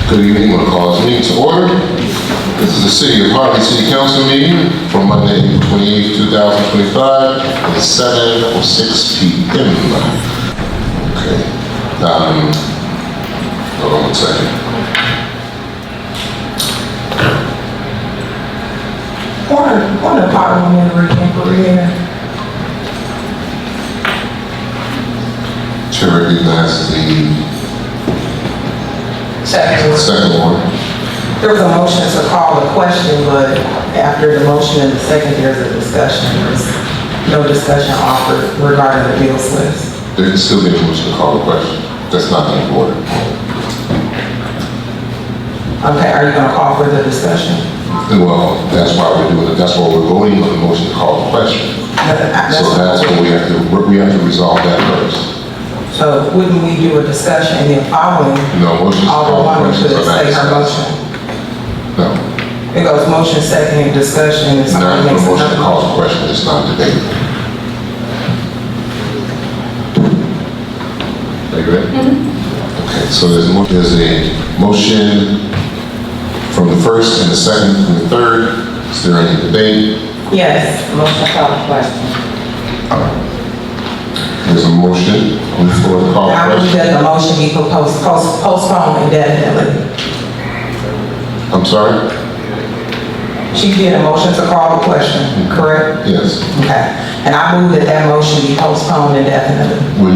Good evening. I'm going to call this meeting to order. This is the City of Harvey City Council meeting for Monday, April 28, 2025 at 7:06 p.m. Okay. Hold on 1 second. Point of parliamentary inquiry. Chair recognizes the second one. There was a motion to call the question, but after the motion and the second, there's a discussion. There's no discussion offered regarding the bills list. There can still be a motion to call the question. That's not in order. Okay, are you going to call for the discussion? Well, that's why we're doing it. That's why we're voting on the motion to call the question. So that's what we have to resolve that first. So wouldn't we do a discussion and then following? No, motion to call the question. Could say her motion. No. It goes motion, second, discussion. It's Not not a motion to call the question. It's not debate. Are you ready? Mm-hmm. Okay, so there's a motion from the first and the second and the third. Is there any debate? Yes, motion to call the question. There's a motion on the floor to call the I would question. that the motion be postponed indefinitely. I'm sorry? She did a motion to call the question, correct? Yes. Okay. And I move that motion be postponed indefinitely. Well,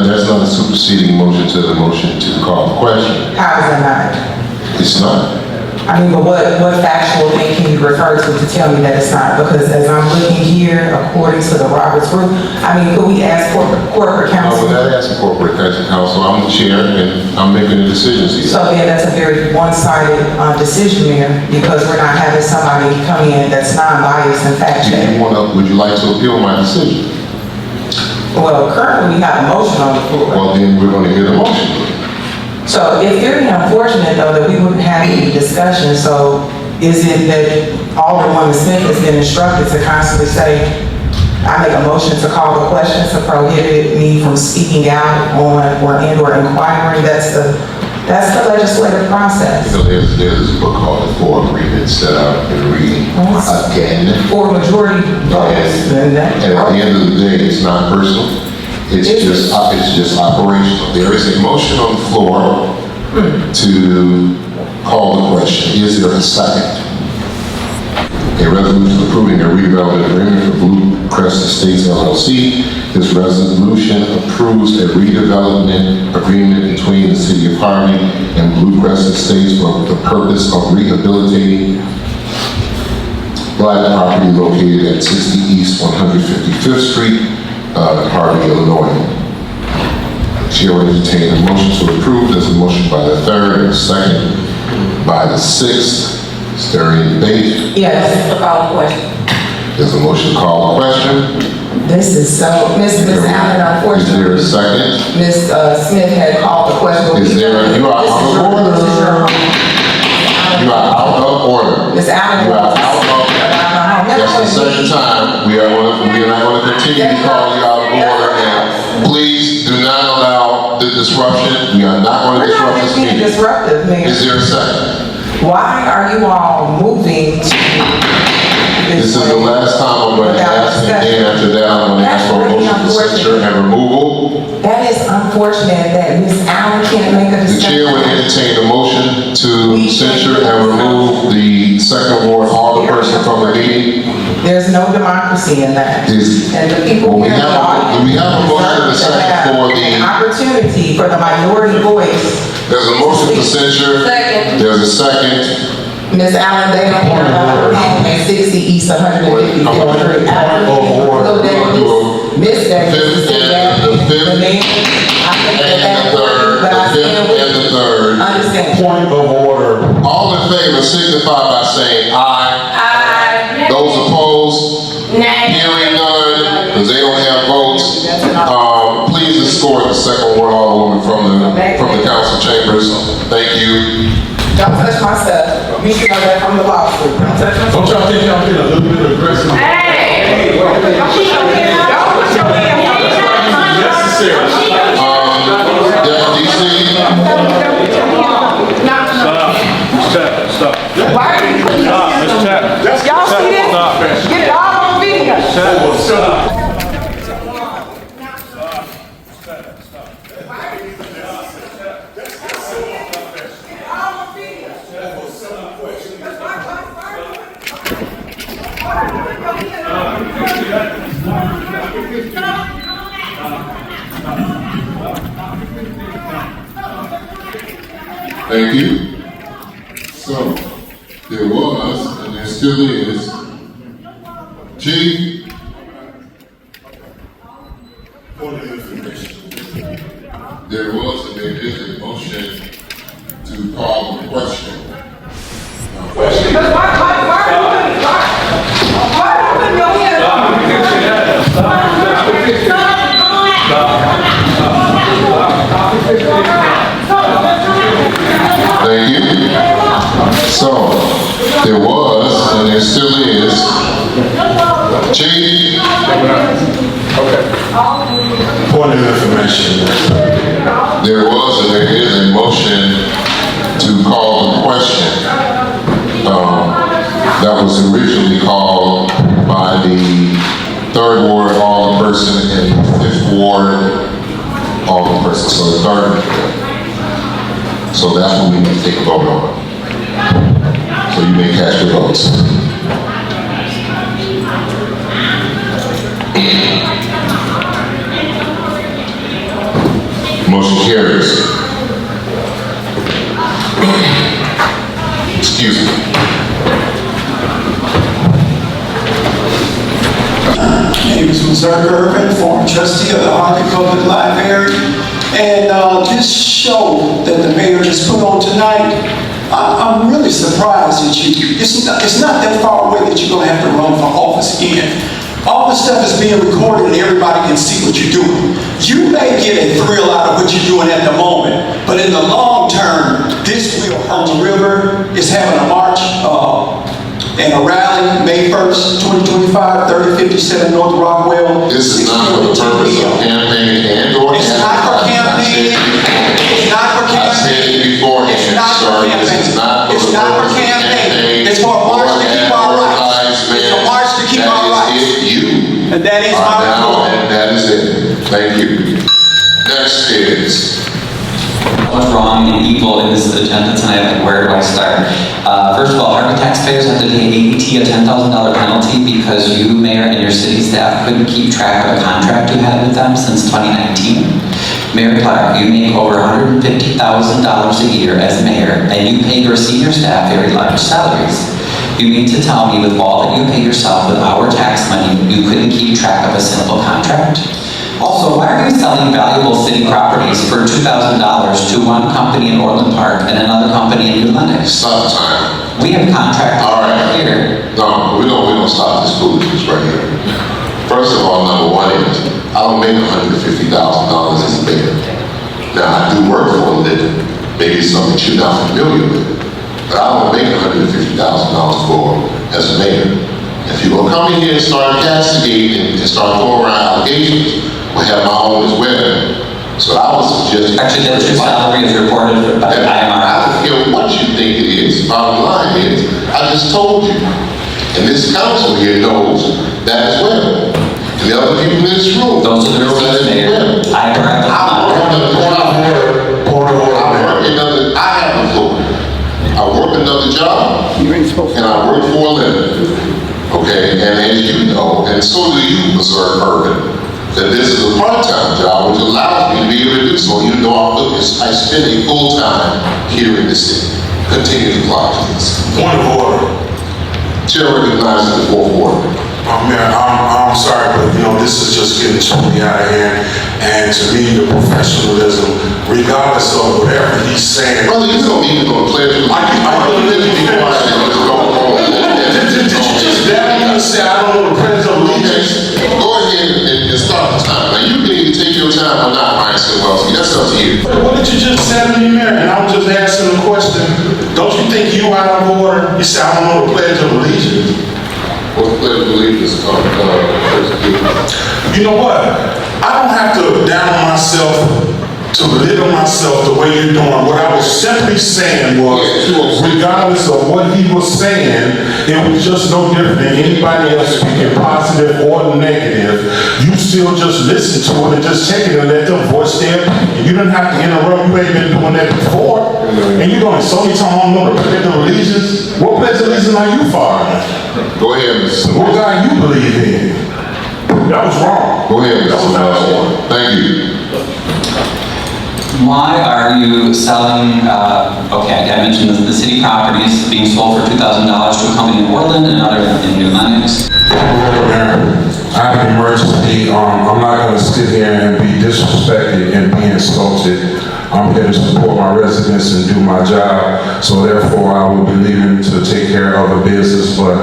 that's not a superseding motion to the motion to call the question. How is that not? It's not. I mean, but what factual thing can you refer to tell me that it's not? Because as I'm looking here, according to the Roberts Rule, I mean, could we ask corporate counsel? We're not asking corporate counsel. I'm the chair and I'm making the decisions here. So then that's a very one-sided decision, Mayor, because we're not having somebody come in that's non-biased and fact-checked. Would you like to appeal my decision? Well, currently we have a motion on the floor. Well, then we're going to hear the motion. So it's very unfortunate, though, that we wouldn't have any discussion. So is it that Aldrmn Smith has been instructed to constantly say, I make a motion to call the question to prohibit me from speaking out on or inquiring? That's the legislative process. You know, there's a book called The Four Agreements that I've been reading again. For majority votes. And at the end of the day, it's not personal. It's just operational. There is a motion on the floor to call the question. Is there a second? A resolution approving a redevelopment agreement for Blue Crest Estates LLC. This resolution approves a redevelopment agreement between the City of Harvey and Blue Crest Estates for the purpose of rehabilitating Black property located at 60 East 155th Street. Harvey, Illinois. Chair will entertain a motion to approve. There's a motion by the third and a second by the sixth. Is there any debate? Yes, to call the question. There's a motion to call the question. This is so, Miss Allen, unfortunately. Is there a second? Ms. Smith had called the question. You are out of order. You are out of order. Ms. Allen. You are out of order. That's the second time we are not going to continue to call you out of order. And please do not allow the disruption. We are not going to disrupt this meeting. Disruptive, Mayor. Is there a second? Why are you all moving to This is the last time I'm going to ask, and then after that I'm going to ask for a motion to censure and removal. That is unfortunate that Ms. Allen can't make a The decision. chair would entertain a motion to censure and remove the second ward alderperson from the meeting. There's no democracy in that. And the people We here in the have audience a motion and a deserve to second have for an opportunity for the minority voice. There's a motion for censure. Second. There's a second. Ms. Allen, they don't have a home at 60 East 155th Street. So they will miss that. The fifth and the third. Understand. Point of order. All in favor signify by saying aye. Aye. Those opposed? Nay. Hearing none, because they don't have votes. Please escort the second ward alderwoman from the council chambers. Thank you. Don't touch my stuff. You should know that from the law school. Don't touch my stuff. Don't y'all think y'all getting a little bit aggressive? Hey! Don't put your hand out. Don't put your hand out. Necessary. DC, Not Thank you. So, there was, and there still is, Chief. There was, and there is a motion to call the question. Thank you. So, there was, and there still is, Chief. Point of information. There was, and there is a motion to call the question. That was originally called by the 3rd Ward Alderperson and the 5th Ward Alderperson, so the 3rd. So that's what we need to take a vote on. So you may cast your votes. Motion carries. Excuse me. My name is Aldrmn, former trustee of the Harvey Public Library. And this show that the mayor just put on tonight, I'm really surprised at you. It's not that far away that you're going to have to run for office again. All this stuff is being recorded and everybody can see what you're doing. You may get a thrill out of what you're doing at the moment, but in the long term, this will hurt. The river is having a march and a rally May 1st, 2025, 3057 North Rockwell. This is not for the purpose of campaigning and or It's not for campaigning. It's not for campaigning. I said it before. It's not for campaigning. This is not for It's the not for purpose of campaigning. campaigning. It's for a march to keep our rights. It's a march to keep our rights. That is it. You And that is are my now, report. and that is it. Thank you. Next is. What's wrong and evil in this agenda tonight? Like, where do I start? First of all, Harvey taxpayers have to pay AET a $10,000 penalty because you, mayor, and your city staff couldn't keep track of a contract you had with them since 2019. Mayor Clark, you make over $150,000 a year as mayor, and you pay your senior staff very large salaries. You mean to tell me with all that you pay yourself with our tax money, you couldn't keep track of a simple contract? Also, why are you selling valuable city properties for $2,000 to one company in Aldrmn Park and another company in New Lenox? Stop time. We have contracts All right. right here. No, we don't stop this foolishness right here. First of all, number one is, I don't make $150,000 as a mayor. Now, I do work for a living. Maybe it's something you're not familiar with. But I don't make $150,000 as a mayor. If you're gonna come in here and start castigating and start throwing around allegations, we'll have my own as well. So I would suggest. Actually, that's your salary is reported by the IMR. I don't care what you think it is. Bottom line is, I just told you. And this council here knows that as well. And the other people in this room. Those are the know that receipts, as Mayor. well. IMR has I not. work another, I have a floor. I work another job, and I work for a living. Okay, and as you know, and so do you, Mr. Urban, that this is a part-time job which allows me to be able to do so, even though I spend a full time here in the city. Continue the clock, please. Point of order. Chair recognizes the 4th Ward. Mayor, I'm sorry, but this is just getting totally out of hand. And to me, the professionalism, regardless of whatever he's saying. Brother, you don't even know the pledge. Did you just dare me to say I don't know the pledge of allegiance? Go ahead and start the time. Now, you can either take your time or not, Ryan Silvowski. That's up to you. What did you just say to me, Mayor? And I was just asking a question. Don't you think you out of order? You said I don't know the pledge of allegiance. What's the pledge of allegiance? You know what? I don't have to down myself to belittle myself the way you're doing. What I was simply saying was, regardless of what he was saying, it was just no different than anybody else speaking positive or negative still just listen to it and just take it and let them voice their opinion. You didn't have to interrupt, you ain't been doing that before. And you're gonna so many times I'm gonna pledge allegiance. What pledge allegiance are you following? Go ahead, Mr. What Simmons. God you believe in? That was wrong. Go ahead, That was Mr. out of Simmons. order. Thank you. Why are you selling, okay, I mentioned the city properties being sold for $2,000 to a company in Portland and another in New Lenox. I have an emergency. I'm not gonna sit here and be disrespected and be insulted. I'm here to support my residents and do my job, so therefore I will be leaving to take care of other business, but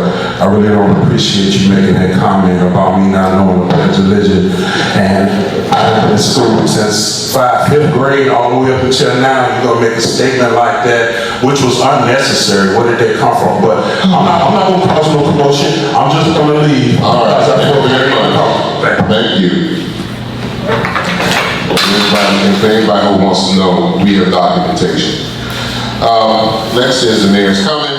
I really don't appreciate you making that comment about me not knowing the pledge of religion. And I've been in school since 5th grade all the way up until now. You're gonna make a statement like that, which was unnecessary. Where did they come from? But I'm not gonna cause no commotion. I'm just gonna leave. All right, Because I feel thank you very very much. uncomfortable. Thank you. If anybody who wants to know, we have documentation. Next is the mayor's comment.